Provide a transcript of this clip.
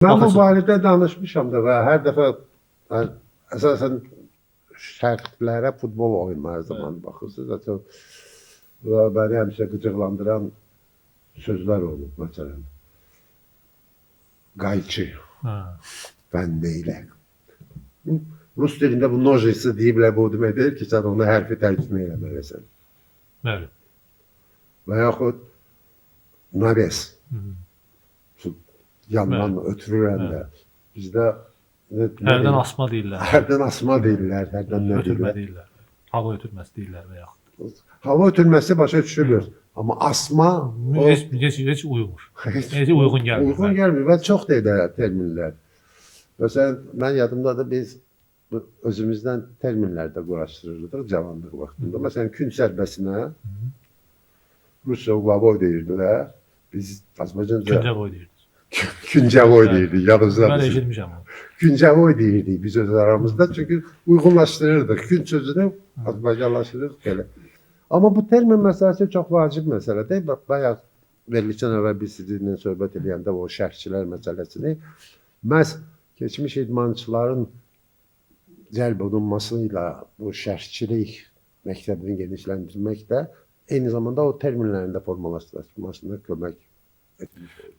Ben bu barədə danışmışam da və hər dəfə əsasən şərhlərə futbol oyunları zamanı baxırsınız. Zaten və məni həmişə qıcıqlandıran sözlər olub. Məsələn, qayçı, fəndeylə. Rus dilində bu nojisi deyiblər, bu demək deyil ki, sən onu hərfi tərcümə eləməlisən. Bəli. Və yaxud nares. Yandan ötürürəm də. Bizdə hərdən asma deyirlər. Hərdən asma deyirlər, hərdən nə Ötürmə deyirlər. deyirlər. Hava ötürməsi deyirlər və yaxud. Hava ötürməsi başa düşülür. Amma asma o Heç uyumur. Heç uyğun gəlmir. uyğun gəlmir və çox deyirlər terminlər. Məsələn, mən yadımdadır, biz özümüzdən terminlərdə quraşdırırdıq cavanlıq vaxtında. Məsələn, gün zərbəsinə Rusca uvavoy deyirdilər. Biz Azərbaycanca Güncəvoy deyirdik. Güncəvoy deyirdik. Yadınızda Mən mısınız? eşitmişəm onu. Güncəvoy deyirdik biz öz aramızda. Çünki uyğunlaşdırırdıq. Gün sözünü Azərbaycanlaşdırırdıq belə. Amma bu termin məsələsi çox vacib məsələdir. Bayaq verilişdən əvvəl biz sizinlə söhbət edəndə o şərhçilər məsələsini məhz keçmiş idmançıların cəlb olunması ilə bu şərhçilik məktəbini genişləndirmək də eyni zamanda o terminlərin də formalaşdırılmasına kömək etmiş olur.